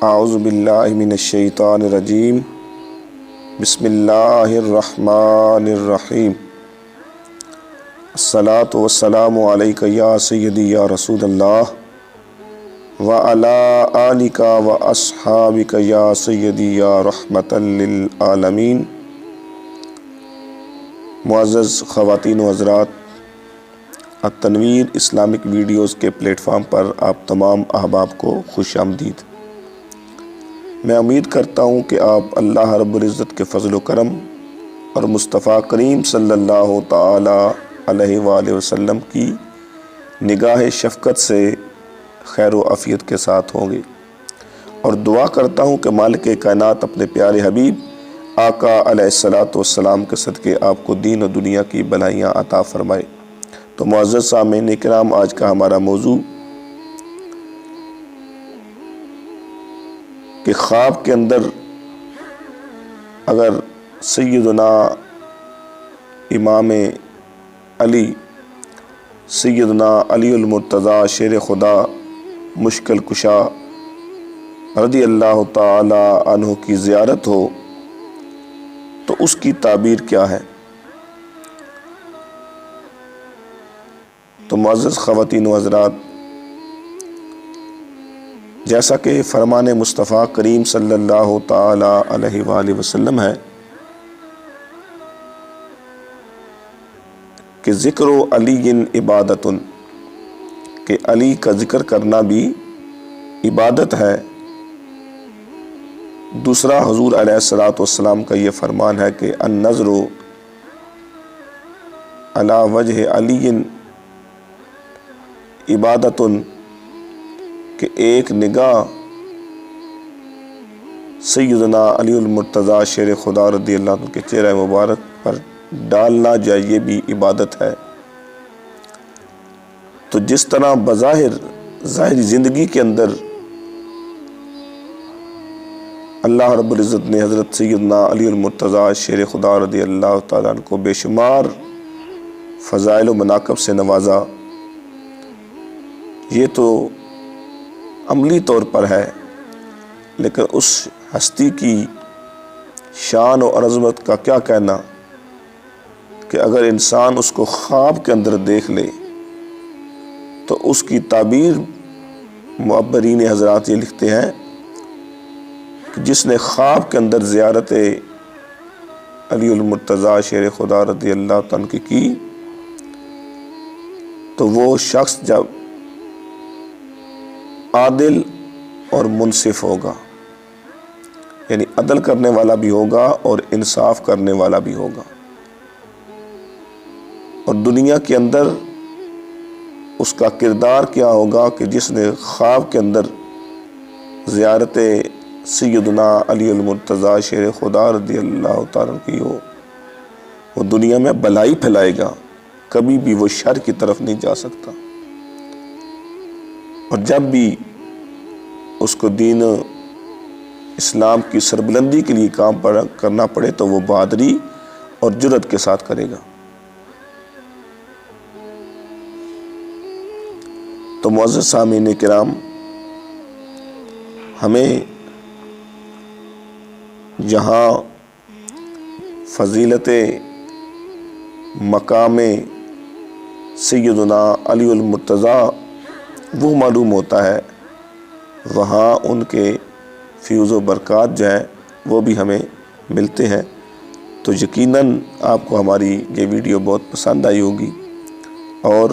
اعوذ باللہ من الشیطان الرجیم بسم اللہ الرحمن الرحیم الصلاۃ والسلام علیک یا سیدی یا رسول اللہ وعلی آلک واصحابک یا سیدی یا رحمۃ للعالمین۔ معزز خواتین و حضرات، التنویر اسلامک ویڈیوز کے پلیٹ فارم پر آپ تمام احباب کو خوش آمدید۔ میں امید کرتا ہوں کہ آپ اللہ رب العزت کے فضل و کرم اور مصطفیٰ کریم صلی اللہ تعالی علیہ وآلہ وسلم کی نگاہ شفقت سے خیر و عافیت کے ساتھ ہوں گے، اور دعا کرتا ہوں کہ مالک کائنات اپنے پیارے حبیب آقا علیہ الصلاۃ والسلام کے صدقے آپ کو دین و دنیا کی بھلائیاں عطا فرمائے۔ تو معزز سامعین کرام، آج کا ہمارا موضوع کہ خواب کے اندر اگر سیدنا امام علی سیدنا علی المرتضیٰ شیر خدا مشکل کشا رضی اللہ تعالی عنہ کی زیارت ہو تو اس کی تعبیر کیا ہے؟ تو معزز خواتین و حضرات، جیسا کہ فرمان مصطفیٰ کریم صلی اللہ تعالی علیہ وآلہ وسلم ہے کہ ذکر علی عبادت، کہ علی کا ذکر کرنا بھی عبادت ہے۔ دوسرا حضور علیہ الصلاۃ والسلام کا یہ فرمان ہے کہ النظر علی وجہ علی عبادت، کہ ایک نگاہ سیدنا علی المرتضیٰ شیر خدا رضی اللہ عنہ کے چہرہ مبارک پر ڈالنا جائے، یہ بھی عبادت ہے۔ تو جس طرح بظاہر ظاہری زندگی کے اندر اللہ رب العزت نے حضرت سیدنا علی المرتضیٰ شیر خدا رضی اللہ تعالیٰ عنہ کو بے شمار فضائل و مناقب سے نوازا، یہ تو عملی طور پر ہے، لیکن اس ہستی کی شان و عظمت کا کیا کہنا کہ اگر انسان اس کو خواب کے اندر دیکھ لے تو اس کی تعبیر معبرین حضرات یہ لکھتے ہیں کہ جس نے خواب کے اندر زیارت علی المرتضیٰ شیر خدا رضی اللہ عنہ کی تو وہ شخص جب عادل اور منصف ہوگا، یعنی عدل کرنے والا بھی ہوگا اور انصاف کرنے والا بھی ہوگا، اور دنیا کے اندر اس کا کردار کیا ہوگا کہ جس نے خواب کے اندر زیارت سیدنا علی المرتضیٰ شیر خدا رضی اللہ تعالیٰ کی ہو، وہ دنیا میں بھلائی پھیلائے گا، کبھی بھی وہ شر کی طرف نہیں جا سکتا، اور جب بھی اس کو دین اسلام کی سربلندی کے لیے کام کرنا پڑے تو وہ بہادری اور جرأت کے ساتھ کرے گا۔ تو معزز سامعین کرام، ہمیں جہاں فضیلت مقام سیدنا علی المرتضیٰ وہ معلوم ہوتا ہے، وہاں ان کے فیوز و برکات جو ہیں وہ بھی ہمیں ملتے ہیں۔ تو یقیناً آپ کو ہماری یہ ویڈیو بہت پسند آئی ہوگی، اور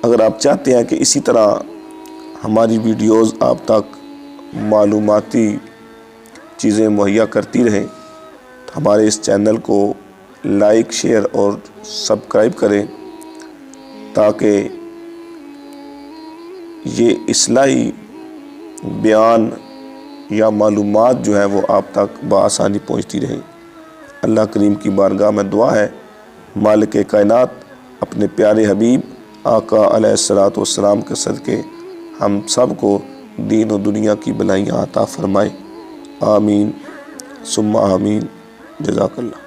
اگر آپ چاہتے ہیں کہ اسی طرح ہماری ویڈیوز آپ تک معلوماتی چیزیں مہیا کرتی رہیں تو ہمارے اس چینل کو لائک، شیئر اور سبسکرائب کریں، تاکہ یہ اصلاحی بیان یا معلومات جو ہیں وہ آپ تک بآسانی پہنچتی رہیں۔ اللہ کریم کی بارگاہ میں دعا ہے مالک کائنات اپنے پیارے حبیب آقا علیہ الصلاۃ والسلام کے صدقے ہم سب کو دین و دنیا کی بھلائیاں عطا فرمائے۔ آمین ثم آمین۔ جزاک اللہ۔